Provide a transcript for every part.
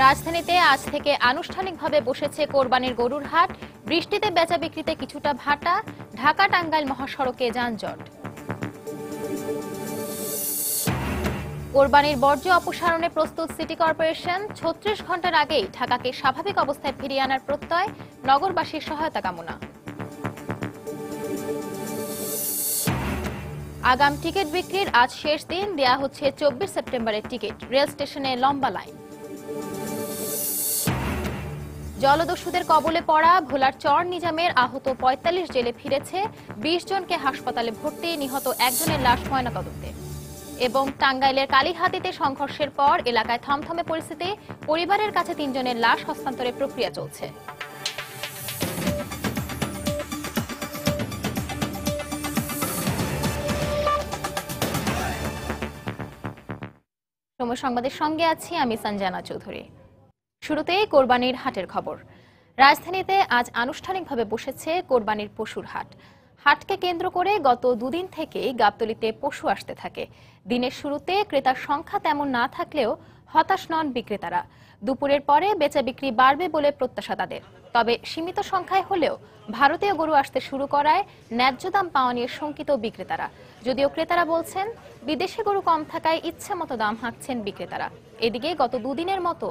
রাজধানীতে আজ থেকে আনুষ্ঠানিকভাবে বসেছে কোরবানির গরুর হাট। বৃষ্টিতে বেচা বিক্রিতে কিছুটা ভাটা। ঢাকা টাঙ্গাইল মহাসড়কে যানজট। কোরবানির বর্জ্য অপসারণে প্রস্তুত সিটি কর্পোরেশন। ৩৬ ঘন্টার আগেই ঢাকাকে স্বাভাবিক অবস্থায় ফিরিয়ে আনার প্রত্যয়। নগরবাসীর সহায়তা কামনা। আগাম টিকিট বিক্রির আজ শেষ দিন। দেয়া হচ্ছে ২৪ সেপ্টেম্বরের টিকিট। রেল স্টেশনে লম্বা লাইন। জলদস্যুদের কবলে পড়া ভোলার চর নিজামের আহত ৪৫ জেলে ফিরেছে। ২০ জনকে হাসপাতালে ভর্তি, নিহত একজনের লাশ ময়নাতদন্তে। এবং টাঙ্গাইলের কালীহাতিতে সংঘর্ষের পর এলাকায় থমথমে পরিস্থিতি। পরিবারের কাছে ৩ জনের লাশ হস্তান্তরের প্রক্রিয়া চলছে। সময় সংবাদের সঙ্গে আছি আমি সঞ্জনা চৌধুরী। শুরুতেই কোরবানির হাটের খবর। রাজধানীতে আজ আনুষ্ঠানিকভাবে বসেছে কোরবানির পশুর হাট। হাটকে কেন্দ্র করে গত দুদিন থেকেই গাবতলীতে পশু আসতে থাকে। দিনের শুরুতে ক্রেতার সংখ্যা তেমন না থাকলেও হতাশ নন বিক্রেতারা। দুপুরের পরে বেচা বিক্রি বাড়বে বলে প্রত্যাশা তাদের। তবে সীমিত সংখ্যায় হলেও ভারতীয় গরু আসতে শুরু করায় ন্যায্য দাম পাওয়া নিয়ে শঙ্কিত বিক্রেতারা। যদিও ক্রেতারা বলছেন বিদেশি গরু কম থাকায় ইচ্ছে মতো দাম হাঁকছেন বিক্রেতারা। এদিকে গত দুদিনের মতো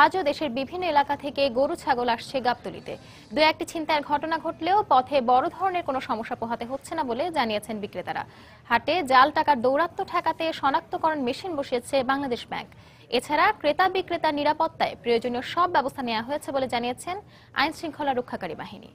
আজও দেশের বিভিন্ন এলাকা থেকে গরু ছাগল আসছে গাবতলীতে। দু একটি ছিনতাইয়ের ঘটনা ঘটলেও পথে বড় ধরনের কোনো সমস্যা পোহাতে হচ্ছে না বলে জানিয়েছেন বিক্রেতারা। হাটে জাল টাকার দৌরাত্ম্য ঠেকাতে শনাক্তকরণ মেশিন বসিয়েছে বাংলাদেশ ব্যাংক। এছাড়া ক্রেতা বিক্রেতার নিরাপত্তায় প্রয়োজনীয় সব ব্যবস্থা নেওয়া হয়েছে বলে জানিয়েছেন আইন শৃঙ্খলা রক্ষাকারী বাহিনী।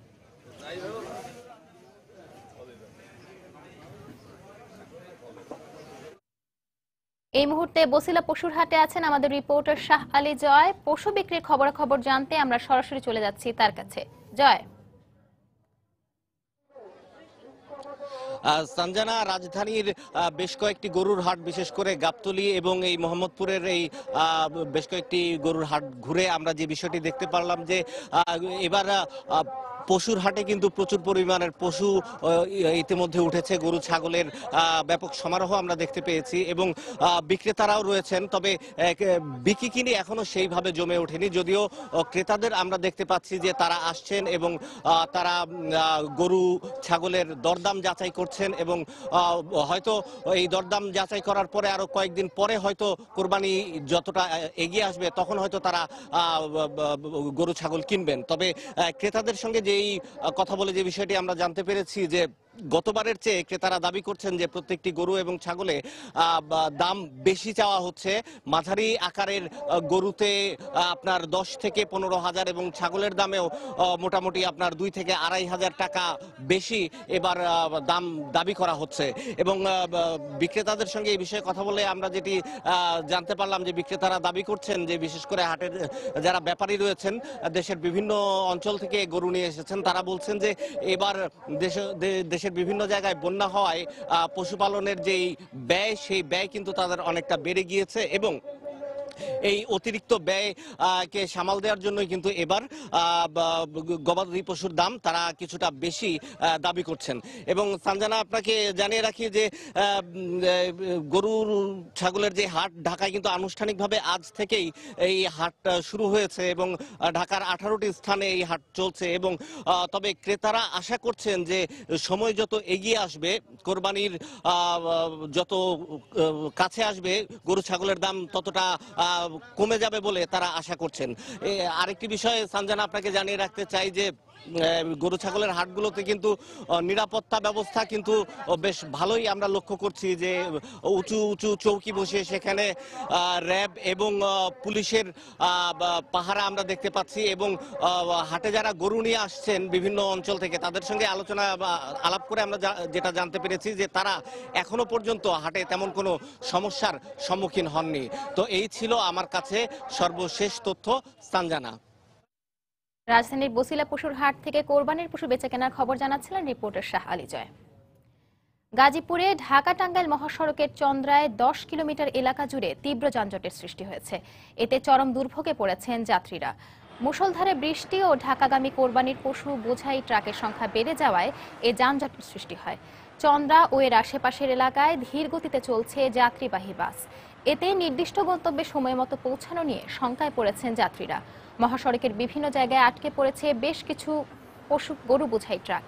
এই মুহূর্তে বসিলা পশুর হাটে আছেন আমাদের রিপোর্টার শাহ আলী জয়। পশু বিক্রির খবরাখবর জানতে আমরা সরাসরি চলে যাচ্ছি তার কাছে। জয়। সঞ্জনা, রাজধানীর বেশ কয়েকটি গরুর হাট, বিশেষ করে গাবতলী এবং এই মোহাম্মদপুরের এই বেশ কয়েকটি গরুর হাট ঘুরে আমরা যে বিষয়টি দেখতে পারলাম যে এবার পশুর হাটে কিন্তু প্রচুর পরিমাণের পশু ইতিমধ্যে উঠেছে। গরু ছাগলের ব্যাপক সমারোহ আমরা দেখতে পেয়েছি এবং বিক্রেতারাও রয়েছেন। তবে বিক্রি কিনি এখনো সেইভাবে জমে ওঠেনি, যদিও ক্রেতাদের আমরা দেখতে পাচ্ছি যে তারা আসছেন এবং তারা গরু ছাগলের দরদাম যাচাই করছেন এবং হয়তো এই দরদাম যাচাই করার পরে আরো কয়েকদিন পরে হয়তো কোরবানি যতটা এগিয়ে আসবে তখন হয়তো তারা গরু ছাগল কিনবেন। তবে ক্রেতাদের সঙ্গে যেই কথা বলে যে বিষয়টি আমরা জানতে পেরেছি যে গতবারের চেয়ে ক্রেতারা দাবি করছেন যে প্রত্যেকটি গরু এবং ছাগলে দাম বেশি চাওয়া হচ্ছে। মাঝারি আকারের গরুতে আপনার ১০ থেকে ১৫,০০০ এবং ছাগলের দামেও মোটামুটি আপনার ২ থেকে ২,৫০০ টাকা বেশি এবার দাম দাবি করা হচ্ছে। এবং বিক্রেতাদের সঙ্গে এই বিষয়ে কথা বলে আমরা যেটি জানতে পারলাম যে বিক্রেতারা দাবি করছেন যে বিশেষ করে হাটের যারা ব্যাপারী রয়েছেন দেশের বিভিন্ন অঞ্চল থেকে গরু নিয়ে এসেছেন, তারা বলছেন যে এবার দেশের বিভিন্ন জায়গায় বন্যা হওয়ায় পশুপালনের যেই ব্যয়, সেই ব্যয় কিন্তু তাদের অনেকটা বেড়ে গিয়েছে এবং এই অতিরিক্ত ব্যয়কে সামাল দেওয়ার জন্যই কিন্তু এবার গবাদি পশুর দাম তারা কিছুটা বেশি দাবি করছেন। এবং সঞ্জনা, আপনাকে জানিয়ে রাখি যে গরুর ছাগলের যে হাট ঢাকায় কিন্তু আনুষ্ঠানিকভাবে আজ থেকেই এই হাট শুরু হয়েছে এবং ঢাকার 18টি স্থানে এই হাট চলছে। এবং তবে ক্রেতারা আশা করছেন যে সময় যত এগিয়ে আসবে, কোরবানির যত কাছে আসবে, গরু ছাগলের দাম ততটা কমে যাবে বলে তারা আশা করছেন। আরেকটি বিষয় সঞ্জনা আপনাকে জানিয়ে রাখতে চাই যে গরু ছাগলের হাটগুলোতে কিন্তু নিরাপত্তা ব্যবস্থা কিন্তু বেশ ভালোই আমরা লক্ষ্য করছি যে উঁচু উঁচু চৌকি বসিয়ে সেখানে র্যাব এবং পুলিশের পাহারা আমরা দেখতে পাচ্ছি। এবং হাটে যারা গরু নিয়ে আসছেন বিভিন্ন অঞ্চল থেকে তাদের সঙ্গে আলাপ করে আমরা যেটা জানতে পেরেছি যে তারা এখনো পর্যন্ত হাটে তেমন কোনো সমস্যার সম্মুখীন হননি। তো এই ছিল আমার কাছে সর্বশেষ তথ্য। সঞ্জনা। রাজধানীর বসিলা পশুর হাট থেকে কোরবানির পশু বেচা কেনার খবর জানাচ্ছিলেন রিপোর্টার শাহ আলী জয়। গাজীপুরে ঢাকা টাঙ্গাইল মহাসড়কের চন্দ্রায় ১০ কিলোমিটার এলাকা জুড়ে তীব্র যানজটের সৃষ্টি হয়েছে। এতে চরম দুর্ভোগে পড়েছেন যাত্রীরা। মুষলধারে বৃষ্টি ও ঢাকাগামী কোরবানির পশু বোঝাই ট্রাকের সংখ্যা বেড়ে যাওয়ায় এ যানজটের সৃষ্টি হয়। চন্দ্রা ও এর আশেপাশের এলাকায় ধীর গতিতে চলছে যাত্রীবাহী বাস। এতে নির্দিষ্ট গন্তব্যে সময় মতো পৌঁছানো নিয়ে শঙ্কায় পড়েছেন যাত্রীরা। মহাসড়কের বিভিন্ন জায়গায় আটকে পড়েছে বেশ কিছু গরু বোঝাই ট্রাক।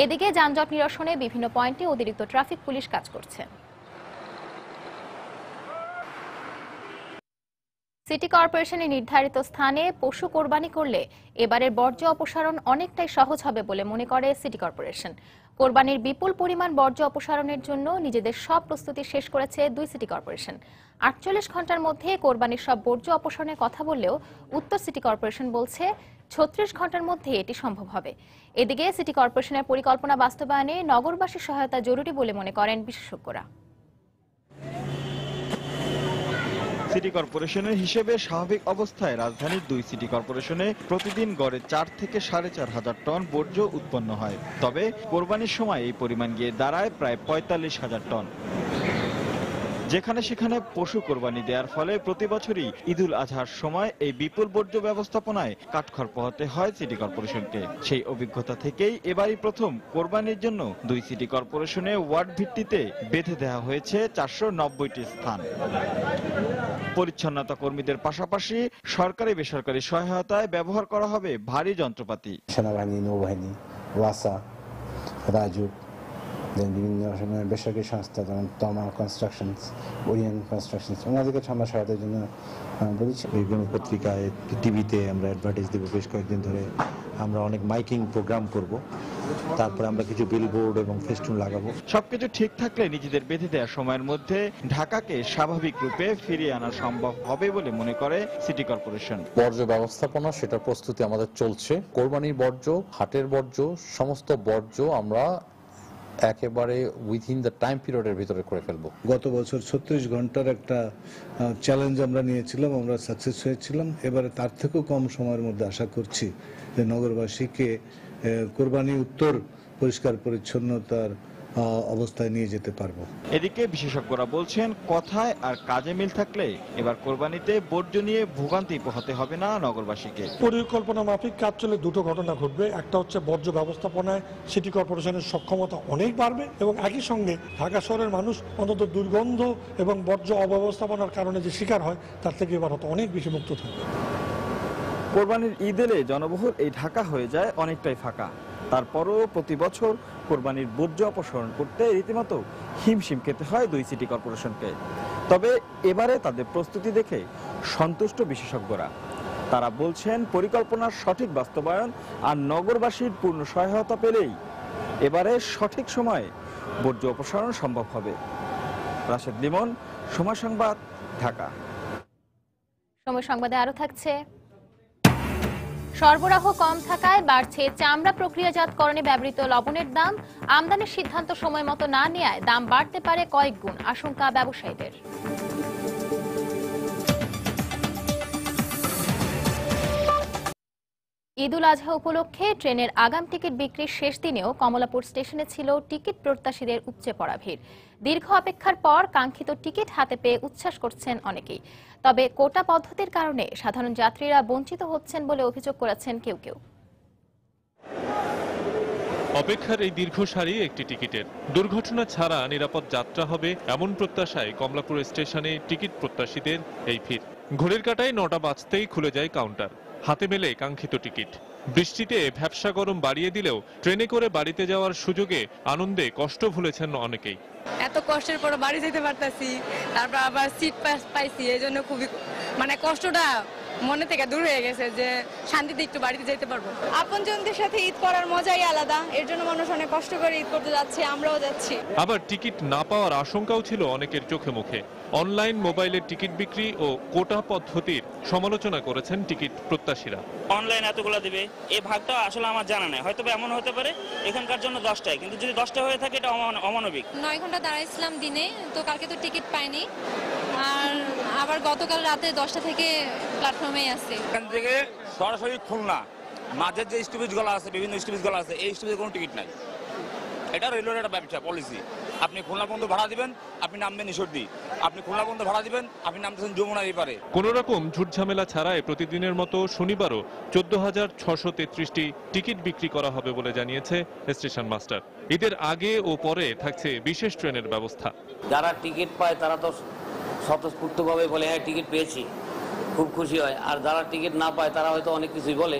এদিকে যানজট নিরসনে বিভিন্ন পয়েন্টে অতিরিক্ত ট্রাফিক পুলিশ কাজ করছে। সিটি কর্পোরেশনের নির্ধারিত স্থানে পশু কোরবানি করলে এবারের বর্জ্য অপসারণ অনেকটাই সহজ হবে বলে মনে করে সিটি কর্পোরেশন। কোরবানির বিপুল পরিমাণ বর্জ্য অপসারণের জন্য নিজেদের সব প্রস্তুতি শেষ করেছে দুই সিটি কর্পোরেশন। 48 ঘন্টার মধ্যে কোরবানির সব বর্জ্য অপসারণের কথা বললেও উত্তর সিটি কর্পোরেশন বলছে 36 ঘন্টার মধ্যে এটি সম্ভব হবে। এদিকে সিটি কর্পোরেশনের পরিকল্পনা বাস্তবায়নে নগরবাসীর সহায়তা জরুরি বলে মনে করেন বিশেষজ্ঞরা। সিটি কর্পোরেশনের হিসেবে স্বাভাবিক অবস্থায় রাজধানীর দুই সিটি কর্পোরেশনে প্রতিদিন গড়ে 4 থেকে 4,500 টন বর্জ্য উৎপন্ন হয়। তবে কোরবানির সময় এই পরিমাণ গিয়ে দাঁড়ায় প্রায় 45,000 টন। যেখানে সেখানে পশু কোরবানি দেওয়ার ফলে প্রতি বছরই ঈদুল আজহার সময় এই বিপুল বর্জ্য ব্যবস্থাপনায় কাঠখড় পোহাতে হয় সিটি কর্পোরেশনকে। সেই অভিজ্ঞতা থেকেই এবারই প্রথম কোরবানির জন্য দুই সিটি কর্পোরেশনে ওয়ার্ড ভিত্তিতে বেঁধে দেওয়া হয়েছে 490টি স্থান। পরিচ্ছন্নতা কর্মীদের পাশাপাশি সরকারি বেসরকারি সহায়তায় ব্যবহার করা হবে ভারী যন্ত্রপাতি। সেনাবাহিনী, নৌবাহিনী, ওয়াসা, রাজুক, বিভিন্ন রকমের বেসরকারি সংস্থা যেমন তমা কনস্ট্রাকশনস, ওরিয়েন্ট কনস্ট্রাকশনস, ওনাদেরকে আমরা সহায়তার জন্য বলেছি। বিভিন্ন পত্রিকায়, টিভিতে আমরা অ্যাডভার্টাইজ দেবো বেশ কয়েকদিন ধরে। আমরা অনেক মাইকিং প্রোগ্রাম করব, তারপরে আমরা কিছু বিলবোর্ড এবং ফেস্টুন লাগাবো। সবকিছু ঠিক থাকলে নিজেদের বেঁধে দেওয়ার সময়ের মধ্যে ঢাকাকে স্বাভাবিক রূপে ফিরিয়ে আনা সম্ভব হবে বলে মনে করে সিটি কর্পোরেশন। বর্জ্য ব্যবস্থাপনা সেটার প্রস্তুতি আমাদের চলছে। কোরবানির বর্জ্য, হাটের বর্জ্য, সমস্ত বর্জ্য আমরা একেবারে উইথিন দ্য টাইম পিরিয়ডের ভিতরে করে ফেলবো। গত বছর 36 ঘন্টার একটা চ্যালেঞ্জ আমরা নিয়েছিলাম, আমরা সাকসেস হয়েছিলাম। এবারে তার থেকেও কম সময়ের মধ্যে আশা করছি যে নগরবাসীকে কোরবানি উত্তর পরিষ্কার পরিচ্ছন্নতার অবস্থায় নিয়ে যেতে পারবো। এদিকে বিশেষজ্ঞরা বলছেন কথায় আর কাজে মিল থাকলে এবার কোরবানিতে বর্জ্য নিয়ে ভোগান্তি পোহাতে হবে না নগরবাসীকে। পরিকল্পনা মাফিক কাজ চলে দুটো ঘটনা ঘটবে। একটা হচ্ছে বর্জ্য ব্যবস্থাপনায় সিটি কর্পোরেশনের সক্ষমতা অনেক বাড়বে এবং একই সঙ্গে ঢাকা শহরের মানুষ অন্তত দুর্গন্ধ এবং বর্জ্য অব্যবস্থাপনার কারণে যে শিকার হয় তার থেকে এবার হয়তো অনেক বেশি মুক্ত থাকবে। কোরবানির ঈদ এলে জনবহুল এই ঢাকা হয়ে যায় অনেকটাই ফাঁকা। তারপরও প্রতি বছর কোরবানির বর্জ্য অপসারণ করতে রীতিমতো হিমশিম খেতে হয় দুই সিটি কর্পোরেশনকে। তবে এবারে তাদের প্রস্তুতি দেখে সন্তুষ্ট বিশেষজ্ঞরা। তারা বলছেন পরিকল্পনার সঠিক বাস্তবায়ন আর নগরবাসীর পূর্ণ সহায়তা পেলেই এবারে সঠিক সময়ে বর্জ্য অপসারণ সম্ভব হবে। রাশেদ লিমন, সময় সংবাদ, ঢাকা। সময় সংবাদে আরো থাকছে, সরবরাহ কম থাকায় বাড়ছে চামড়া প্রক্রিয়াজাতকরণে ব্যবহৃত লবণের দাম। আমদানির সিদ্ধান্ত সময় মতো না নেওয়ায় দাম বাড়তে পারে কয়েক গুণ, আশঙ্কা ব্যবসায়ীদের। ঈদুল আজহা উপলক্ষে ট্রেনের আগাম টিকিট বিক্রির শেষ দিনেও কমলাপুর স্টেশনে ছিল টিকিট প্রত্যাশীদের উপচে পড়া ভিড়। দীর্ঘ অপেক্ষার পর কাঙ্ক্ষিত টিকিট হাতে পেয়ে উচ্ছ্বাস করছেন অনেকেই। তবে কোটা পদ্ধতির কারণে সাধারণ যাত্রীরা বঞ্চিত হচ্ছেন বলে অভিযোগ করেছেন কেউ কেউ। অপেক্ষার এই দীর্ঘ সারি একটি টিকিটের, দুর্ঘটনা ছাড়া নিরাপদ যাত্রা হবে এমন প্রত্যাশায় কমলাপুর স্টেশনে টিকিট প্রত্যাশীদের এই ভিড়। ঘড়ির কাঁটায় 9টা বাজতেই খুলে যায় কাউন্টার, হাতে মেলে কাঙ্ক্ষিত টিকিট। বৃষ্টিতে ভ্যাপসা গরম বাড়িয়ে দিলেও ট্রেনে করে বাড়িতে যাওয়ার সুযোগে আনন্দে কষ্ট ভুলেছেন অনেকেই। এত কষ্টের পর বাড়ি যেতে পারতাছি, তারপর আবার সিট পাইছি, এই জন্য খুবই কষ্টটা মনে থেকে দূর হয়ে গেছে যে শান্তিতে একটু বাড়িতে যেতে পারবো। আপনজনদের সাথে ঈদ করার মজাই আলাদা, এর জন্য মানুষ অনেক কষ্ট করে ঈদ করতে যাচ্ছে, আমরাও যাচ্ছি। আবার টিকিট না পাওয়ার আশঙ্কাও ছিল অনেকের চোখে মুখে। অনলাইন মোবাইলের টিকিট বিক্রি ও কোটা পদ্ধতির সমালোচনা করেছেন টিকিট প্রত্যাশীরা। অনলাইন এতগুলো দিবে, এই ভাগটা আসলে আমার জানা নাই, হয়তো এমন হতে পারে এখানকার জন্য 10টায়, কিন্তু যদি 10টা হয়ে থাকে এটা অমানবিক। 9 ঘন্টা দাঁড়াইছিলাম দিনে, তো কালকে তো টিকিট পাইনি, আর আবার গতকাল রাতে 10টা থেকে প্ল্যাটফর্মে আছে। এখান থেকে সরাসরি খুলনা মাঝের যে স্টপেজগুলো আছে, বিভিন্ন স্টপেজগুলো আছে, এই স্টপেজে কোনো টিকিট নাই। এটা রেলওয়ের একটা ব্যবসা পলিসি। আপনি খুলনা পর্যন্ত ভাড়া দিবেন, আপনি নামবেন ঈশ্বরদী। আপনি খুলনা পর্যন্ত ভাড়া দিবেন, আপনি নামতেছেন যমুনার এপারে। কোন রকম ঝুটঝামেলা ছাড়াই প্রতিদিনের মতো শনিবারও 14,633টি টিকিট বিক্রি করা হবে বলে জানিয়েছে স্টেশন মাস্টার। ঈদের আগে ও পরে থাকছে বিশেষ ট্রেনের ব্যবস্থা। যারা টিকিট পায় তারা তো স্বতঃস্ফূর্তভাবে বলে হ্যাঁ টিকিট পেয়েছি, খুব খুশি হয়। আর যারা টিকিট না পায় তারা হয়তো অনেক কিছুই বলে,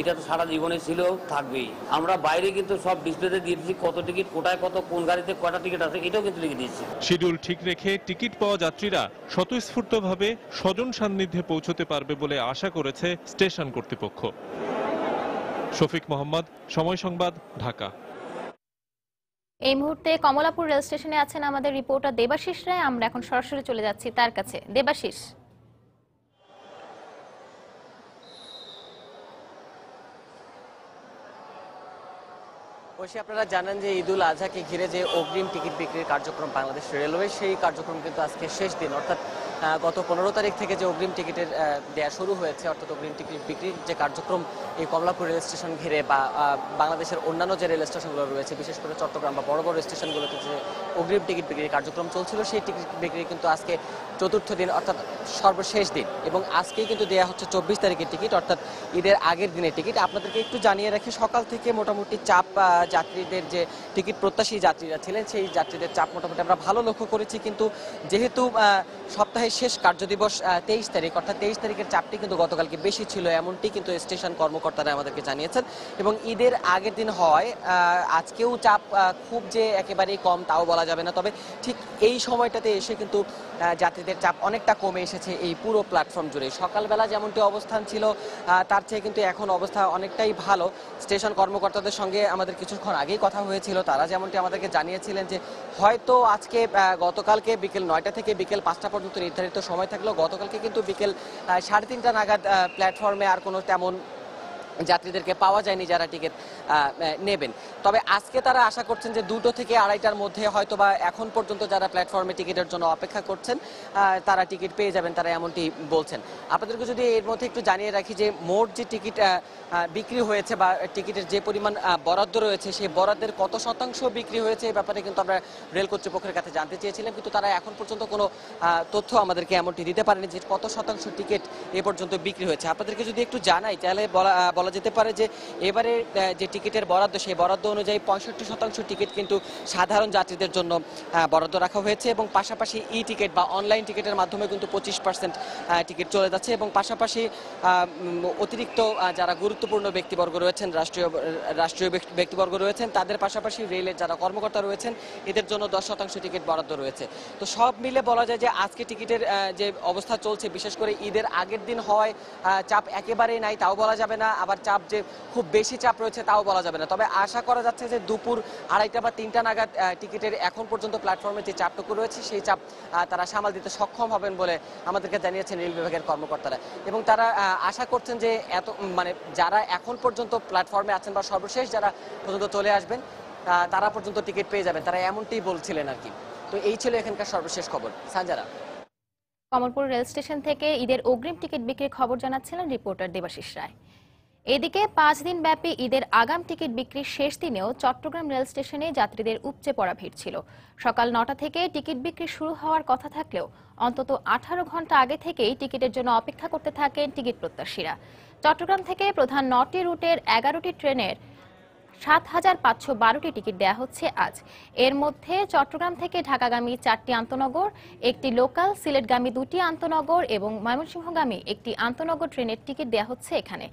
এটা তো সারা জীবনে ছিল, থাকবেই। আমরা বাইরে কিন্তু সব ডিসপ্লেতে দিয়ে দিচ্ছি কত টিকিট, কোটায় কত, কোন গাড়িতে কটা টিকিট আছে, এটাও কিন্তু লিখে দিচ্ছি। শিডিউল ঠিক রেখে টিকিট পাওয়া যাত্রীরা স্বতঃস্ফূর্তভাবে স্বজন সান্নিধ্যে পৌঁছতে পারবে বলে আশা করেছে স্টেশন কর্তৃপক্ষ। শফিক মোহাম্মদ, সময় সংবাদ, ঢাকা। এই মুহূর্তে কমলাপুর রেল স্টেশনে আছেন আমাদের রিপোর্টার দেবাশিস রায়। আমরা এখন সরাসরি চলে যাচ্ছি তার কাছে। দেবাশিস, অবশ্যই আপনারা জানেন যে ঈদুল আজহাকে ঘিরে যে অগ্রিম টিকিট বিক্রির কার্যক্রম বাংলাদেশ রেলওয়ে, সেই কার্যক্রম কিন্তু আজকে শেষ দিন। অর্থাৎ গত 15 তারিখ থেকে যে অগ্রিম টিকিটের দেয়া শুরু হয়েছে, অর্থাৎ অগ্রিম টিকিট বিক্রির যে কার্যক্রম এই কমলাপুর রেল স্টেশন ঘিরে বা বাংলাদেশের অন্যান্য যে রেল স্টেশনগুলো রয়েছে, বিশেষ করে চট্টগ্রাম বা বড় বড় স্টেশনগুলোতে যে অগ্রিম টিকিট বিক্রির কার্যক্রম চলছিল, সেই টিকিট বিক্রি কিন্তু আজকে চতুর্থ দিন, অর্থাৎ সর্বশেষ দিন। এবং আজকেই কিন্তু দেয়া হচ্ছে 24 তারিখের টিকিট, অর্থাৎ ঈদের আগের দিনের টিকিট। আপনাদেরকে একটু জানিয়ে রাখি, সকাল থেকে মোটামুটি চাপ যাত্রীদের, যে টিকিট প্রত্যাশী যাত্রীরা ছিলেন, সেই যাত্রীদের চাপ মোটামুটি আমরা ভালো লক্ষ্য করেছি। কিন্তু যেহেতু সপ্তাহের শেষ কার্যদিবস 23 তারিখ, অর্থাৎ 23 তারিখের চাপটি কিন্তু গতকালকে বেশি ছিল, এমনটি কিন্তু স্টেশন কর্মকর্তারা আমাদেরকে জানিয়েছেন। এবং ঈদের আগের দিন হয় আজকেও চাপ খুব যে একেবারেই কম তাও বলা যাবে না, তবে ঠিক এই সময়টাতে এসে কিন্তু যাত্রীদের চাপ অনেকটা কমে এসেছে এই পুরো প্ল্যাটফর্ম জুড়ে। সকালবেলা যেমনটি অবস্থান ছিল তার চেয়ে কিন্তু এখন অবস্থা অনেকটাই ভালো। স্টেশন কর্মকর্তাদের সঙ্গে আমাদের কিছুক্ষণ আগেই কথা হয়েছিল, তারা যেমনটি আমাদেরকে জানিয়েছিলেন যে হয়তো আজকে গতকালকে বিকেল 9টা থেকে বিকেল 5টা পর্যন্ত নির্ধারিত সময় থাকলেও গতকালকে কিন্তু বিকেল 3:30 নাগাদ প্ল্যাটফর্মে আর কোনো তেমন যাত্রীদেরকে পাওয়া যায়নি যারা টিকিট নেবেন। তবে আজকে তারা আশা করছেন যে 2টো থেকে 2:30টার মধ্যে হয়তো বা এখন পর্যন্ত যারা প্ল্যাটফর্মে টিকিটের জন্য অপেক্ষা করছেন তারা টিকিট পেয়ে যাবেন, তারা এমনটি বলছেন। আপনাদেরকে যদি এর মধ্যে একটু জানিয়ে রাখি যে মোট যে টিকিট বিক্রি হয়েছে বা টিকিটের যে পরিমাণ বরাদ্দ রয়েছে, সেই বরাদ্দের কত শতাংশ বিক্রি হয়েছে এই ব্যাপারে কিন্তু আমরা রেল কর্তৃপক্ষের কাছে জানতে চেয়েছিলাম, কিন্তু তারা এখন পর্যন্ত কোনো তথ্য আমাদেরকে এমনটি দিতে পারেনি যে কত শতাংশ টিকিট এ পর্যন্ত বিক্রি হয়েছে। আপনাদেরকে যদি একটু জানাই তাহলে বলা যেতে পারে যে এবারে যে টিকিটের বরাদ্দ, সেই বরাদ্দ অনুযায়ী 65% টিকিট কিন্তু সাধারণ যাত্রীদের জন্য বরাদ্দ রাখা হয়েছে, এবং পাশাপাশি ই টিকিট বা অনলাইন টিকিটের মাধ্যমে কিন্তু 25% টিকিট চলে যাচ্ছে। এবং পাশাপাশি অতিরিক্ত যারা গুরুত্বপূর্ণ ব্যক্তিবর্গ রয়েছেন, রাষ্ট্রীয় ব্যক্তিবর্গ রয়েছেন, তাদের পাশাপাশি রেলের যারা কর্মকর্তা রয়েছেন, এদের জন্য 10% টিকিট বরাদ্দ রয়েছে। তো সব মিলে বলা যায় যে আজকে টিকিটের যে অবস্থা চলছে, বিশেষ করে ঈদের আগের দিন হওয়ায় চাপ একেবারেই নাই তাও বলা যাবে না, আবার চাপ যে খুব বেশি চাপ রয়েছে তাও বলা যাবে না। তবে আশা করা যাচ্ছে যে দুপুর 2:30 বা 3টা নাগাদ টিকিটের এখন পর্যন্ত প্ল্যাটফর্মে যে চাপটুকু রয়েছে সেই চাপ তারা সামাল দিতে সক্ষম হবেন বলে আমাদেরকে জানিয়েছেন রেল বিভাগের কর্মকর্তারা। এবং তারা আশা করছেন যে যারা এখন পর্যন্ত প্ল্যাটফর্মে আছেন বা সর্বশেষ যারা পর্যন্ত চলে আসবেন তারা পর্যন্ত টিকিট পেয়ে যাবেন, তারা এমনটাই বলছিলেন আর কি। তো এই ছিল এখানকার সর্বশেষ খবর। সানজারা, কমলপুর রেল স্টেশন থেকে ঈদের অগ্রিম টিকিট বিক্রির খবর জানাচ্ছিলেন রিপোর্টার দেবাশিস রায়। এদিকে 5 দিন ব্যাপী ঈদের আগাম টিকিট বিক্রির শেষ দিনেও চট্টগ্রাম রেল স্টেশনে যাত্রীদের উপচে পড়া ভিড় ছিল। সকাল 9টা থেকে টিকিট বিক্রি শুরু হওয়ার কথা থাকলেও অন্তত 18 ঘন্টা আগে থেকেই টিকিটের জন্য অপেক্ষা করতে থাকেন টিকিট প্রত্যাশীরা। চট্টগ্রাম থেকে প্রধান 9টি রুটের 11টি ট্রেনের 7,512টি টিকিট দেওয়া হচ্ছে আজ। এর মধ্যে চট্টগ্রাম থেকে ঢাকাগামী 4টি আন্তনগর, একটি লোকাল, সিলেটগামী 2টি আন্তনগর এবং ময়মনসিংহগামী একটি আন্তনগর ট্রেনের টিকিট দেওয়া হচ্ছে এখানে।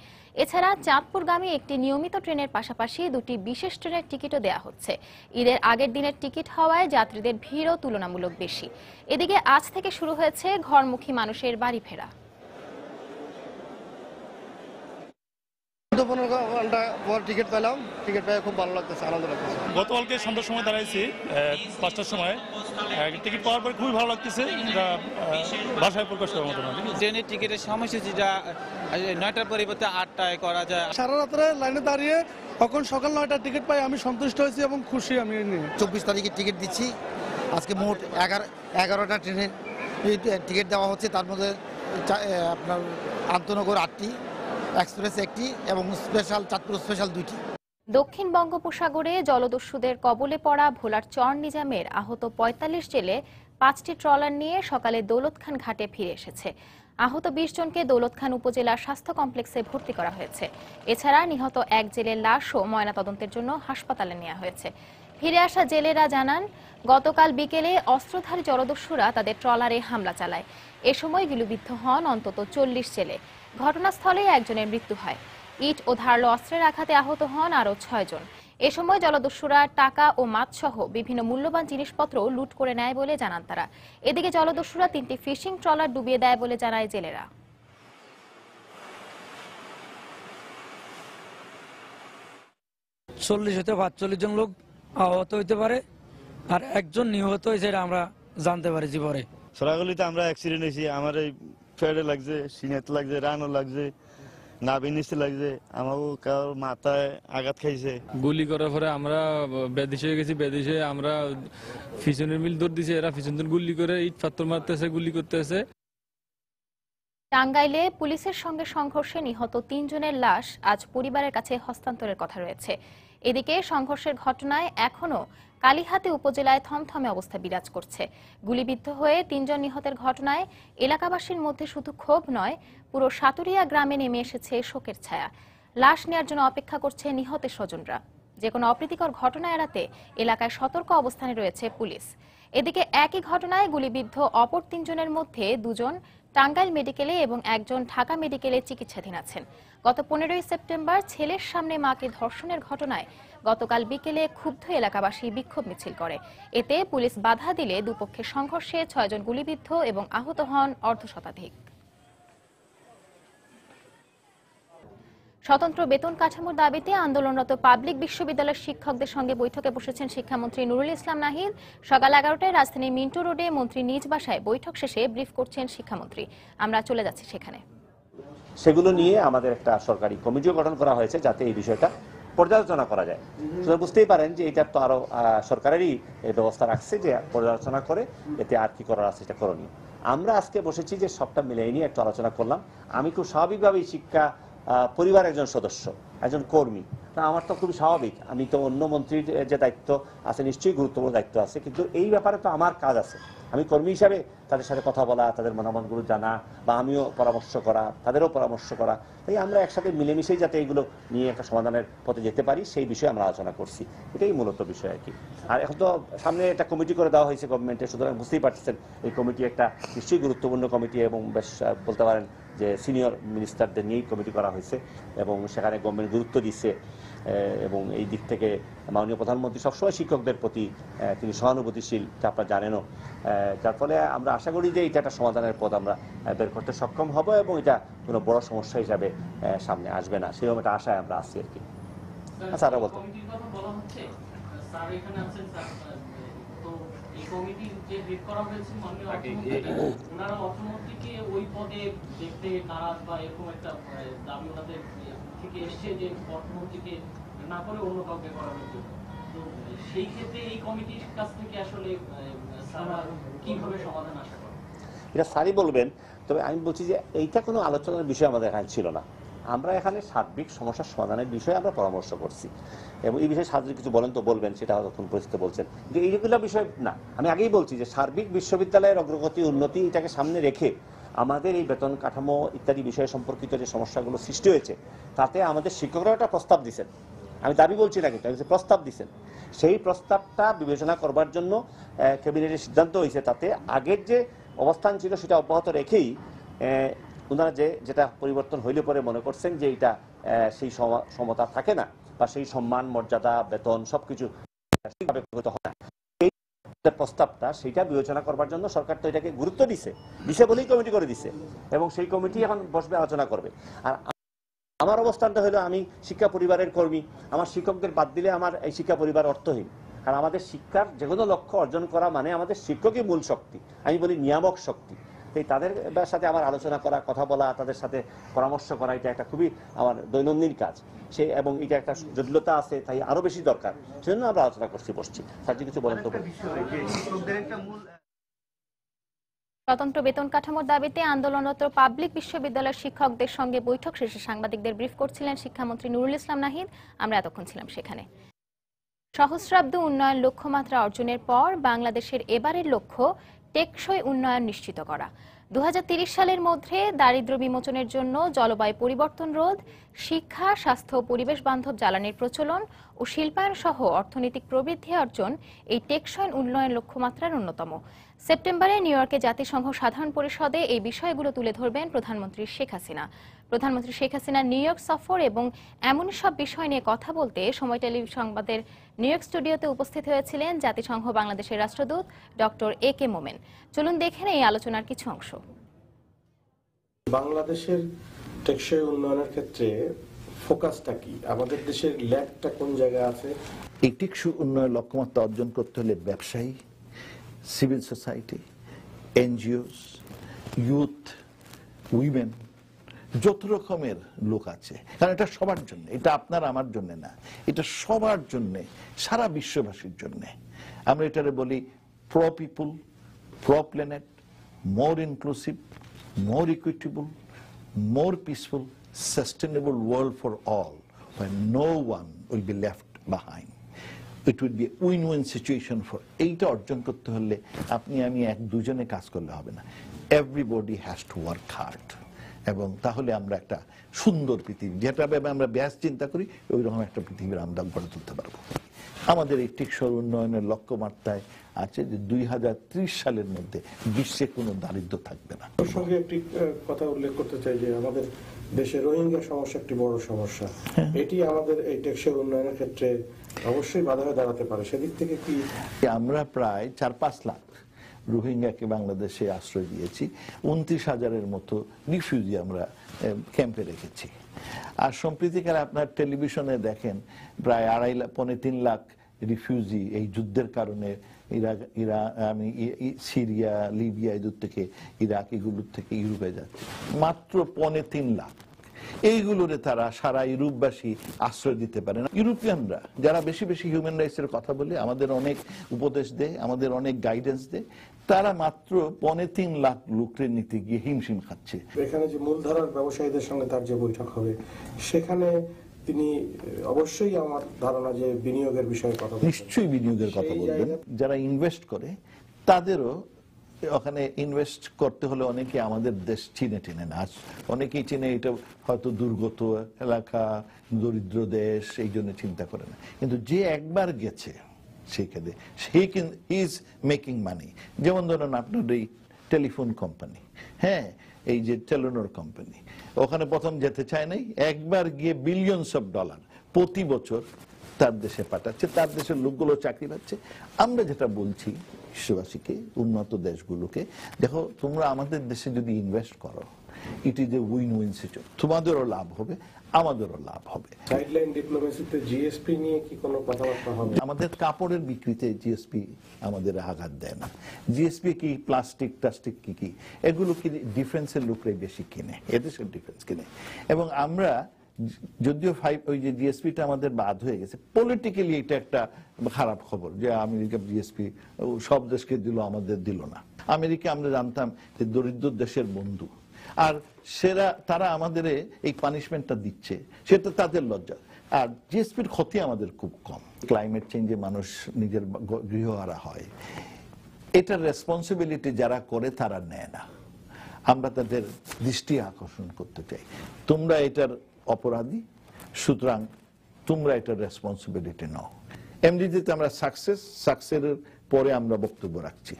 এছাড়া চাঁদপুরগামী একটি নিয়মিত ট্রেনের পাশাপাশি 2টি বিশেষ ট্রেনের টিকিটও দেওয়া হচ্ছে। ঈদের আগের দিনের টিকিট হওয়ায় যাত্রীদের ভিড়ও তুলনামূলক বেশি। এদিকে আজ থেকে শুরু হয়েছে ঘরমুখী মানুষের বাড়ি ফেরা। 15 ঘন্টা পর টিকিট পেলাম, টিকিট পেয়ে খুব ভালো লাগতেছে, আনন্দ লাগতেছে। গতকালকে সন্ধ্যার সময় দাঁড়াইছি 5টার সময়, টিকিট পাওয়ার পর খুবই ভালো লাগতেছে, ভাষায় প্রকাশ করার মতো না। ট্রেনের টিকিটের সময়সূচিটা 9টার পরিবর্তে 8টায় করা যায়। সারা রাত্রে লাইনে দাঁড়িয়ে এখন সকাল 9টার টিকিট পাই, আমি সন্তুষ্ট হয়েছি এবং খুশি। আমি 24 তারিখের টিকিট দিচ্ছি। আজকে মোট 11টা ট্রেনের টিকিট দেওয়া হচ্ছে, তার মধ্যে আপনার আন্তনগর 8টি, এক্সপ্রেস 1টি এবং স্পেশাল চাঁদপুর স্পেশাল 2টি। দক্ষিণ বঙ্গোপসাগরে জলদস্যুদের কবলে পড়া ভোলার চর নিজামের আহত 45 জেলে 5টি ট্রলার নিয়ে সকালে দৌলতখান ঘাটে ফিরে এসেছে। আহত 20 জনকে দৌলতখান উপজেলা স্বাস্থ্য কমপ্লেক্সে ভর্তি করা হয়েছে। এছাড়া নিহত এক জেলের লাশও ময়নাতদন্তের জন্য হাসপাতালে নেওয়া হয়েছে। ফিরে আসা জেলেরা জানান, গতকাল বিকেলে অস্ত্রধারী জলদস্যুরা তাদের ট্রলারে হামলা চালায়। এ সময় গুলিবিদ্ধ হন অন্তত 40 জেলে। ঘটনাস্থলে একজনের মৃত্যু হয়। ইট ও ধারালো অস্ত্রের আঘাতে আহত হন আরও 6 জন। এ সময় জলদস্যুরা টাকা ও মাছসহ বিভিন্ন মূল্যবান জিনিসপত্র লুট করে নেয় বলে জানান তারা। এদিকে জলদস্যুরা 3টি ফিশিং ট্রলার ডুবিয়ে দেয় বলে জানায় জেলেরা। 40 হতে 45 জন লোক আহত হইতে পারে, আর একজন নিহত হয়েছে, এটা আমরা জানতে পারছি পরে। সরাগুলিতে আমরা অ্যাক্সিডেন্ট হয়েছি, আমার এই ফেডে লাগছে, সিনেতে লাগছে, রানও লাগছে, নাভি নিচে লাগছে, আমাকে কারোর মাথায় আঘাত খাইছে। গুলি করার পরে আমরা বেদিশ হয়ে গেছি। বেদিশে আমরা পিছনের মিল দৌড় দিছে, এরা পিছন গুলি করে ইট পাথর মারতেছে, গুলি করতেছে। টাঙ্গাইলে পুলিশের সঙ্গে সংঘর্ষে নিহত 3 জনের লাশ আজ পরিবারের কাছে হস্তান্তরের কথা রয়েছে। এদিকে সংঘর্ষের ঘটনায় এখনো কালিহাতী উপজেলায় থমথমে অবস্থা বিরাজ করছে। গুলিবিদ্ধ হয়ে 3 জন নিহতের ঘটনায় এলাকাবাসীর মধ্যে শুধু ক্ষোভ নয়, পুরো সাতুরিয়া গ্রামে নেমে এসেছে শোকের ছায়া। লাশ নেয়ার জন্য অপেক্ষা করছে নিহতের স্বজনরা। যে কোনো অপ্রীতিকর ঘটনা এড়াতে এলাকায় সতর্ক অবস্থানে রয়েছে পুলিশ। এদিকে একই ঘটনায় গুলিবিদ্ধ অপর 3 জনের মধ্যে 2 জন টাঙ্গাইল মেডিকেলে এবং একজন ঢাকা মেডিকেলে চিকিৎসাধীন আছেন। গত 15ই সেপ্টেম্বর ছেলের সামনে মাকে ধর্ষণের ঘটনায় গতকাল বিকেলে ক্ষুব্ধ এলাকাবাসী বিক্ষোভ মিছিল করে। এতে পুলিশ বাধা দিলে দুপক্ষের সংঘর্ষে 6 জন গুলিবিদ্ধ এবং আহত হন অর্ধশতাধিক। স্বতন্ত্র বেতন কাঠামোর দাবিতে আন্দোলনরত পাবলিক বিশ্ববিদ্যালয়ের শিক্ষকদের সঙ্গে বৈঠকে বসেছেন শিক্ষামন্ত্রী নুরুল ইসলাম নাহিদ। সকাল 11টায় রাজধানীর মিন্টো রোডে মন্ত্রী নিজ বাসায় বৈঠক শেষে ব্রিফ করছেন শিক্ষামন্ত্রী। আমরা চলে যাচ্ছি সেখানে। সেগুলো নিয়ে আমাদের একটা সরকারি কমিটিও গঠন করা হয়েছে, যাতে এই বিষয়টা পর্যালোচনা করা যায়। সুতরাং বুঝতেই পারেন যে এটা তো আরো সরকারেরই ব্যবস্থা রাখছে যে পর্যালোচনা করে এতে আর কি করার আছে এটা করণীয়। আমরা আজকে বসেছি যে সবটা মিলিয়ে নিয়ে একটু আলোচনা করলাম। আমি খুব স্বাভাবিকভাবেই শিক্ষা পরিবারের একজন সদস্য, একজন কর্মী, আমার তো খুবই স্বাভাবিক। আমি তো অন্য মন্ত্রীর যে দায়িত্ব আছে নিশ্চয়ই গুরুত্বপূর্ণ দায়িত্ব আছে, কিন্তু এই ব্যাপারে তো আমার কাজ আছে। আমি কর্মী হিসাবে তাদের সাথে কথা বলা, তাদের মতামতগুলো জানা, বা আমিও পরামর্শ করা, তাদেরও পরামর্শ করা। তাই আমরা একসাথে মিলেমিশেই যাতে এইগুলো নিয়ে একটা সমাধানের পথে যেতে পারি সেই বিষয়ে আমরা আলোচনা করছি। এটাই মূলত বিষয় আর কি। আর এখন তো সামনে একটা কমিটি করে দেওয়া হয়েছে গভর্নমেন্টে, সুতরাং বুঝতেই পারছেন এই কমিটি একটা নিশ্চয়ই গুরুত্বপূর্ণ কমিটি, এবং বেশ বলতে পারেন যে সিনিয়র মিনিস্টারদের নিয়েই কমিটি করা হয়েছে, এবং সেখানে গভর্নমেন্ট গুরুত্ব দিচ্ছে। এবং এই দিক থেকে মাননীয় প্রধানমন্ত্রী সবসময় শিক্ষকদের প্রতি তিনি সহানুভূতিশীল, তা আপনারা জানেনও। যার ফলে আমরা আশা করি যে এটা একটা সমাধানের পথ আমরা বের করতে সক্ষম হব, এবং এটা কোনো বড় সমস্যা হিসাবে সামনে আসবে না, সেরকম একটা আশায় আমরা আছি আর কি। আচ্ছা, আরো বলতো সেই ক্ষেত্রে এই কমিটির কাছ থেকে আসলে কিভাবে সমাধান আশা করেন? এটা স্যারই বলবেন। তবে আমি বলছি যে এইটা কোনো আলোচনার বিষয় আমাদের এখানে ছিল না। আমরা এখানে সার্বিক সমস্যার সমাধানের বিষয়ে আমরা পরামর্শ করছি, এবং এই বিষয়ে সার্বিক কিছু বলেন তো বলবেন, সেটা হয়তো কোন পরিস্থিতি বলছেন, কিন্তু এইগুলো বিষয় না। আমি আগেই বলছি যে সার্বিক বিশ্ববিদ্যালয়ের অগ্রগতি উন্নতি এটাকে সামনে রেখে আমাদের এই বেতন কাঠামো ইত্যাদি বিষয় সম্পর্কিত যে সমস্যাগুলো সৃষ্টি হয়েছে, তাতে আমাদের শিক্ষকরা একটা প্রস্তাব দিচ্ছেন। আমি দাবি বলছি না, কিন্তু প্রস্তাব দিচ্ছেন। সেই প্রস্তাবটা বিবেচনা করবার জন্য ক্যাবিনেটের সিদ্ধান্ত হয়েছে। তাতে আগের যে অবস্থান ছিল সেটা অব্যাহত রেখেই ওনারা যেটা পরিবর্তন হইলে পরে মনে করছেন যে এটা সেই সমতা থাকে না, বা সেই সম্মান, মর্যাদা, বেতন সবকিছু ঠিকভাবে হয় না। এই প্রস্তাবটা সেইটা বিবেচনা করবার জন্য সরকার তো এটাকে গুরুত্ব দিছে বলেই কমিটি করে দিছে, এবং সেই কমিটি এখন বসবে, আলোচনা করবে। আর আমার অবস্থানটা হলো আমি শিক্ষা পরিবারের কর্মী, আমার শিক্ষকদের বাদ দিলে আমার এই শিক্ষা পরিবার অর্থহীন। কারণ আমাদের শিক্ষার যে কোনো লক্ষ্য অর্জন করা মানে আমাদের শিক্ষকই মূল শক্তি, আমি বলি নিয়ামক শক্তি। তাই তাদের সাথে আমার আলোচনা করা, কথা বলা, তাদের সাথে পরামর্শ করা, এটা একটা খুবই আমার দৈনন্দিন কাজ। এবং এটা একটা জটিলতা আছে, তাই আরো বেশি দরকার, সেজন্য আমরা আলোচনা বসছি। স্যার কিছু বলেন তো। স্বতন্ত্র বেতন কাঠামোর দাবিতে আন্দোলনরত পাবলিক বিশ্ববিদ্যালয়ের শিক্ষকদের সঙ্গে বৈঠক শেষে সাংবাদিকদের ব্রিফ করছিলেন শিক্ষামন্ত্রী নুরুল ইসলাম নাহিদ। আমরা এতক্ষণ ছিলাম সেখানে। সহস্রাব্দ উন্নয়ন লক্ষ্যমাত্রা অর্জনের পর বাংলাদেশের এবারের লক্ষ্য টেকসই উন্নয়ন নিশ্চিত করা। 2030 সালের মধ্যে দারিদ্র্য বিমোচনের জন্য জলবায়ু পরিবর্তন রোধ, শিক্ষা, স্বাস্থ্য ও পরিবেশ বান্ধব জ্বালানির প্রচলন ও শিল্পায়ন সহ অর্থনৈতিক প্রবৃদ্ধি অর্জন এই টেকসই উন্নয়ন লক্ষ্যমাত্রার অন্যতম। সেপ্টেম্বরে নিউ ইয়র্কে জাতিসংঘ সাধারণ পরিষদে এই বিষয়গুলো তুলে ধরবেন প্রধানমন্ত্রী শেখ হাসিনা। প্রধানমন্ত্রী শেখ হাসিনার নিউ ইয়র্ক সফর এবং এমন সব বিষয় নিয়ে কথা বলতে সময় টেলিভিশন সংবাদের নিউ ইয়র্ক স্টুডিওতে উপস্থিত হয়েছিলেন জাতিসংঘ বাংলাদেশের রাষ্ট্রদূত ডক্টর AK মোমেন। চলুন দেখে নেই এই আলোচনার কিছু অংশ। বাংলাদেশের টেকসই উন্নয়নের ক্ষেত্রে ফোকাসটা কি? আমাদের দেশের ল্যাগটা কোন জায়গায় আছে? এই টেকসই উন্নয়ন লক্ষ্যমাত্রা অর্জন করতে হলে ব্যবসায়ী, civil society, NGOs, youth, women, যত রকমের লোক আছে, কারণ এটা সবার জন্য, এটা আপনার আমার জন্য না, এটা সবার জন্য, সারা বিশ্ববাসীর জন্য। আমরা এটারে বলি pro people, pro planet, more inclusive, more equitable, more peaceful, sustainable world for all, where no one will be left behind. It will be a win-win situation for এইটা অর্জন করতে হলে আপনি আমি এক দুজনে কাজ করলে হবে না, everybody has to work hard। এবং তাহলে আমরা একটা সুন্দর পৃথিবী, যেটা আমরা ব্যাস চিন্তা করি, ওই রকম একটা পৃথিবীর আমরা গড়ে তুলতে পারবো। আমাদের এই টেকসই উন্নয়নের লক্ষ্যমাত্রায় আছে যে 2030 সালের মধ্যে বিশ্বে কোনো দারিদ্র্য থাকবে না। ওর সঙ্গে একটি কথা উল্লেখ করতে চাই যে আমাদের দেশে রোহিঙ্গা সমস্যা একটি বড় সমস্যা। এটি আমাদের এই টেকসই উন্নয়নের ক্ষেত্রে অবশ্যই বাধা হয়ে দাঁড়াতে পারে। সেদিক থেকে কি আমরা প্রায় 4-5 লাখ রোহিঙ্গাকে বাংলাদেশে আশ্রয় দিয়েছি, 29,000-এর মতো রিফিউজি আমরা ক্যাম্পে রেখেছি। আর সম্প্রতিকালে আপনার টেলিভিশনে দেখেন প্রায় 2.5-3 লাখ রিফিউজি এই যুদ্ধের কারণে সিরিয়া, লিবিয়া, এদের থেকে ইরাক, এগুলোর থেকে ইউরোপে যাচ্ছে, মাত্র 3.5 লাখ। এইগুলোরে তারা সারা ইউরোপবাসী আশ্রয় দিতে পারে না। ইউরোপিয়ানরা যারা বেশি বেশি হিউম্যান রাইটসের কথা বলে, আমাদের অনেক উপদেশ দেয়, আমাদের অনেক গাইডেন্স দেয়, তারা মাত্র 3.5 লাখ লোকের নিতে গিয়ে হিমশিম খাচ্ছে। এখানে যে মূলধারার ব্যবসায়ীদের সঙ্গে তার যে বৈঠক হবে, সেখানে তিনি অবশ্যই, আমার ধারণা যে বিনিয়োগের বিষয়ে কথা বলবেন। নিশ্চয়ই বিনিয়োগের কথা বলবেন। যারা ইনভেস্ট করে তাদেরও ওখানে ইনভেস্ট করতে হলে অনেকে আমাদের দেশ চিনে না, অনেকেই চিনে এটা হয়তো দুর্গত এলাকা, দরিদ্র দেশ, এই জন্য চিন্তা করে না। কিন্তু যে একবার গেছে সেখানে হি ইজ মেকিং মানি। যেমন ধরুন আপনার এই টেলিফোন কোম্পানি, হ্যাঁ, এই যে টেলিনর কোম্পানি, ওখানে প্রথম যেতে চায় নাই, একবার গিয়ে বিলিয়নস অফ ডলার প্রতি বছর তার দেশে পাঠাচ্ছে, তার দেশের লোকগুলো চাকরি পাচ্ছে। আমরা যেটা বলছি বিশ্ববাসীকে, উন্নত দেশগুলোকে, দেখো তোমরা আমাদের দেশে যদি ইনভেস্ট করো, it is a win-win situation, তোমাদেরও লাভ হবে, আমাদেরও লাভ হবে। সাইডলাইন ডিপ্লোমেসিতে জিএসপি নিয়ে কি কোনো কথাবার্তা হবে? আমাদের কাপড়ের বিক্রিতে জিএসপি আমাদের আঘাত দেয় না। জিএসপি কি প্লাস্টিক টাস্টিক কি এগুলো কি ডিফেন্সের লোকরাই বেশি কিনে, এদেশের ডিফেন্স কিনে। এবং আমরা যদিও ওই যে জিএসপিটা আমাদের বাদ হয়ে গেছে, পলিটিক্যালি এটা একটা খারাপ খবর যে আমেরিকা জিএসপি সব দেশকে দিল, আমাদের দিল না। আমেরিকা আমরা জানতাম যে দরিদ্র দেশের বন্ধু, আর তারা আমাদের এই পানিশমেন্টটা দিচ্ছে, সেটা তাদের লজ্জা। আর জিএসপির ক্ষতি আমাদের খুব কম। ক্লাইমেট চেঞ্জে মানুষ নিজের গৃহহারা হয়, এটার রেসপন্সিবিলিটি যারা করে তারা নেয় না। আমরা তাদের দৃষ্টি আকর্ষণ করতে চাই, তোমরা এটার অপরাধী, সুতরাং তোমরা এটার রেসপন্সিবিলিটি নাও। এমডিজিতে আমরা সাকসেসের পরে আমরা বক্তব্য রাখছি।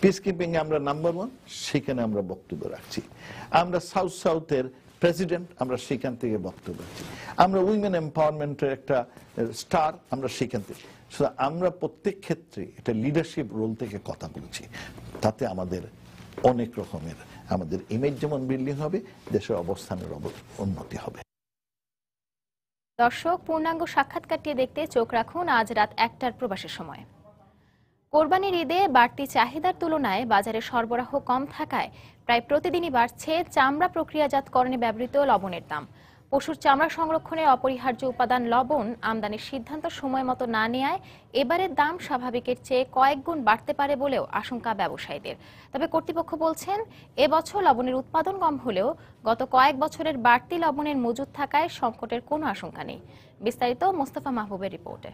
পিস কিপিং এ আমরা নাম্বার 1, সেখানে আমরা বক্তব্য রাখছি। আমরা সাউথের প্রেসিডেন্ট, আমরা সেখান থেকে বক্তব্য রাখছি। আমরা উইমেন এম্পাওয়ারমেন্টের একটা স্টার, আমরা সেখান থেকে। আমরা প্রত্যেক ক্ষেত্রে এটা লিডারশিপ রোল থেকে কথা বলছি, তাতে আমাদের অনেক রকমের আমাদের ইমেজ যেমন বিল্ডিং হবে, দেশের অবস্থানের উন্নতি হবে। দর্শক, পূর্ণাঙ্গ সাক্ষাৎকারটি দেখতে চোখ রাখুন আজ রাত 1টার প্রবাসী সময়। কোরবানির ঈদে বাড়তি চাহিদার তুলনায় বাজারে সরবরাহ কম থাকায় প্রায় প্রতিদিনই বাড়ছে চামড়া প্রক্রিয়াজাতকরণে ব্যবহৃত লবণের দাম। পশুর চামড়া সংরক্ষণের অপরিহার্য উপাদান লবণ আমদানির সিদ্ধান্ত সময় মতো না নেওয়ায় এবারের দাম স্বাভাবিকের চেয়ে কয়েক গুণ বাড়তে পারে বলেও আশঙ্কা ব্যবসায়ীদের। তবে কর্তৃপক্ষ বলছেন, এবছর লবণের উৎপাদন কম হলেও গত কয়েক বছরের বাড়তি লবণের মজুদ থাকায় সংকটের কোনো আশঙ্কা নেই। বিস্তারিত মোস্তফা মাহবুবের রিপোর্টে।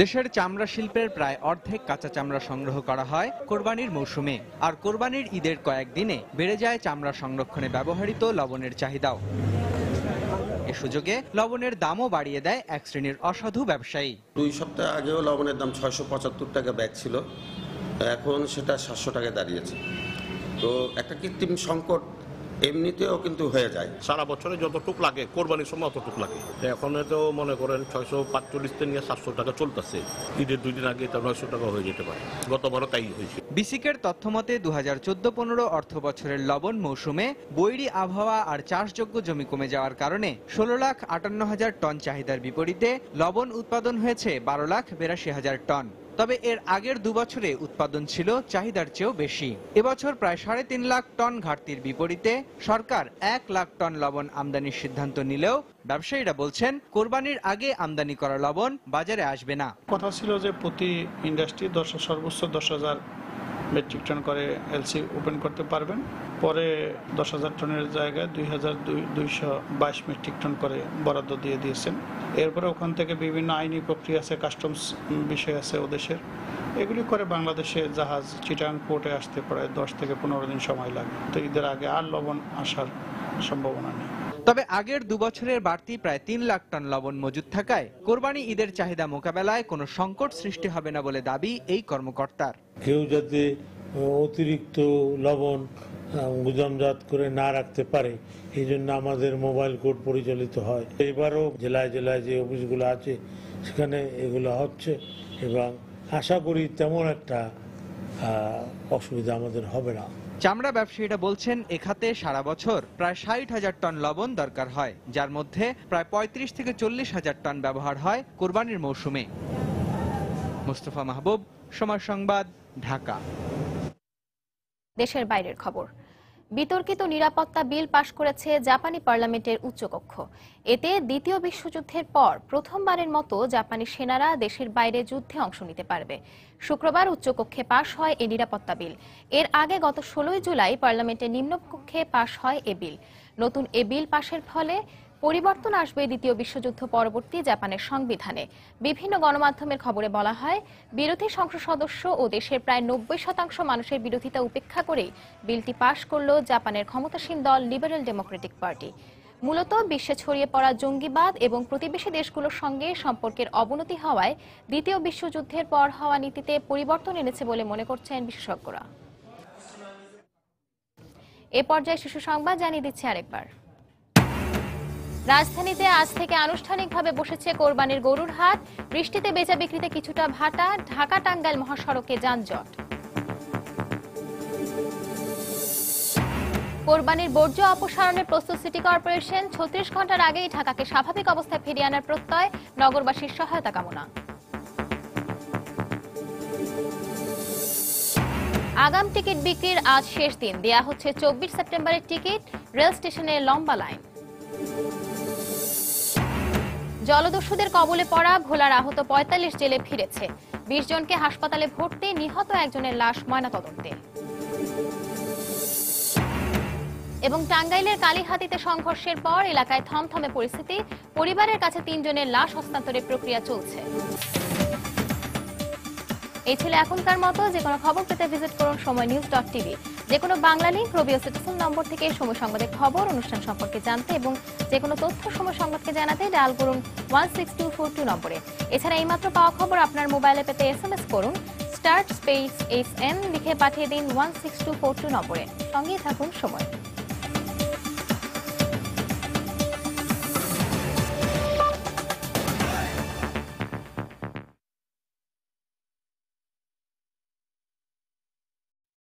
দেশের চামড়া শিল্পের প্রায় অর্ধেক কাঁচা চামড়া সংগ্রহ করা হয় কোরবানির মৌসুমে, আর কোরবানির ঈদের কয়েকদিনে বেড়ে যায় চামড়া সংরক্ষণে ব্যবহৃত লবণের চাহিদাও। এ সুযোগে লবণের দামও বাড়িয়ে দেয় এক শ্রেণীর অসাধু ব্যবসায়ী। 2 সপ্তাহ আগেও লবণের দাম 675 টাকা ব্যাগ ছিল, এখন সেটা 700 টাকায় দাঁড়িয়েছে। তো একটা কৃত্রিম সংকট এমনিতেও কিন্তু হয়ে যায়। সারা বছরে যতটুক লাগে কোরবানির সময় অতটুক লাগে। এখন তো মনে করেন 645 নিয়ে 700 টাকা চলতেছে, ঈদের 2 দিন আগে এটা 900 টাকা হয়ে যেতে পারে। গতবারও তাই হয়েছে। বিসিকের তথ্যমতে 2014-15 অর্থ বছরের লবণ মৌসুমে বৈরী আবহাওয়া আর চাষযোগ্য জমি কমে যাওয়ার কারণে 16,58,000 টন চাহিদার বিপরীতে লবণ উৎপাদন হয়েছে 12,82,000 টন। তবে এর আগের 2 বছরে উৎপাদন ছিল চাহিদার চেয়েও বেশি। এবছর প্রায় 3.5 লাখ টন ঘাটতির বিপরীতে সরকার 1 লাখ টন লবণ আমদানির সিদ্ধান্ত নিলেও ব্যবসায়ীরা বলছেন কোরবানির আগে আমদানি করা লবণ বাজারে আসবে না। কথা ছিল যে প্রতি ইন্ডাস্ট্রি সর্বোচ্চ 10,000 মেট্রিক টন করে এলসি ওপেন করতে পারবেন। পরে 10,000 টনের জায়গায় 2,222 মেট্রিক টন করে বরাদ্দ দিয়ে দিয়েছেন। এরপরে ওখান থেকে বিভিন্ন আইনি প্রক্রিয়া আছে, কাস্টমস বিষয় আছে ওদেশের, এগুলি করে বাংলাদেশে জাহাজ চিটাং পোর্টে আসতে প্রায় 10 থেকে 15 দিন সময় লাগে। তো ঈদের আগে আর লবণ আসার সম্ভাবনা নেই। তবে আগের 2 বছরের বাড়তি প্রায় 3 লাখ টন লবণ মজুদ থাকায় কোরবানি ঈদের চাহিদা মোকাবেলায় কোনো সংকট সৃষ্টি হবে না বলে দাবি এই কর্মকর্তার। কেউ যাতে অতিরিক্ত লবণ গুদামজাত করে না রাখতে পারে, এই জন্য আমাদের মোবাইল কোড পরিচালিত হয়। এবারও জেলায় জেলায় যে অফিসগুলো আছে সেখানে এগুলো হচ্ছে এবং আশা করি তেমন একটা অসুবিধা আমাদের হবে না। চামড়া ব্যবসায়ীরা বলছেন এ খাতে সারা বছর প্রায় 60,000 টন লবণ দরকার হয়, যার মধ্যে প্রায় 35 থেকে 40,000 টন ব্যবহার হয় কোরবানির মৌসুমে। মুস্তফা মাহবুব, সময় সংবাদ, ঢাকা। দেশের বাইরের খবর। বিতর্কিত নিরাপত্তা বিল পাশ করেছে জাপানি পার্লামেন্টের উচ্চকক্ষ। এতে দ্বিতীয় বিশ্বযুদ্ধের পর প্রথমবারের মতো জাপানি সেনারা দেশের বাইরে যুদ্ধে অংশ নিতে পারবে। শুক্রবার উচ্চকক্ষে পাশ হয় এই নিরাপত্তা বিল। এর আগে গত 16 জুলাই পার্লামেন্টের নিম্নকক্ষে পাশ হয় এ বিল। নতুন এ বিল পাশের ফলে পরিবর্তন আসবে দ্বিতীয় বিশ্বযুদ্ধ পরবর্তী জাপানের সংবিধানে। বিভিন্ন গণমাধ্যমের খবরে বলা হয়, বিরোধী সংসদ সদস্য ও দেশের প্রায় 90% মানুষের বিরোধিতা উপেক্ষা করেই বিলটি পাশ করল জাপানের ক্ষমতাসীন দল লিবারেল ডেমোক্রেটিক পার্টি। মূলত বিশ্বে ছড়িয়ে পড়া জঙ্গিবাদ এবং প্রতিবেশী দেশগুলোর সঙ্গে সম্পর্কের অবনতি হওয়ায় দ্বিতীয় বিশ্বযুদ্ধের পর হওয়া নীতিতে পরিবর্তন এনেছে বলে মনে করছেন বিশেষজ্ঞরা। এ পর্যায়ে শিশু সংবাদ জানিয়ে দিচ্ছে আরেকবার। রাজধানীতে আজ থেকে আনুষ্ঠানিকভাবে বসেছে কোরবানির গরুর হাট। বৃষ্টিতে বেচা বিক্রিতে কিছুটা ভাটা, ঢাকা টাঙ্গাইল মহাসড়কে যানজট। কোরবানির বর্জ্য অপসারণের প্রস্তুত সিটি কর্পোরেশন। 36 ঘন্টার আগেই ঢাকাকে স্বাভাবিক অবস্থায় ফিরিয়ে আনার প্রত্যয়, নগরবাসীর সহায়তা কামনা। আগাম টিকিট বিক্রির আজ শেষ দিন, দেয়া হচ্ছে 24 সেপ্টেম্বরের টিকিট। রেল স্টেশনে লম্বা লাইন। জলদস্যুদের কবলে পড়া ভোলার আহত 45 জেলে ফিরেছে। 20 জনকে হাসপাতালে ভর্তি, নিহত একজনের লাশ ময়নাতদন্তে। এবং টাঙ্গাইলের কালীহাতিতে সংঘর্ষের পর এলাকায় থমথমে পরিস্থিতি। পরিবারের কাছে 3 জনের লাশ হস্তান্তরের প্রক্রিয়া চলছে। এই ছিল এখনকার মতো। যে কোনো খবর পেতে ভিজিট করুন সময়নিউজ.tv। যে কোনো বাংলা লিংক রবিও সিটিজেন নম্বর থেকে সময় সংবাদের খবর অনুষ্ঠান সম্পর্কে জানতে এবং যে কোনো তথ্য সময় সংবাদকে জানাতে ডায়াল করুন 16242 নম্বরে। এছাড়া এইমাত্র পাওয়া খবর আপনার মোবাইলে পেতে SMS করুন *SN লিখে পাঠিয়ে দিন 16242 নম্বরে। সঙ্গেই থাকুন সময়।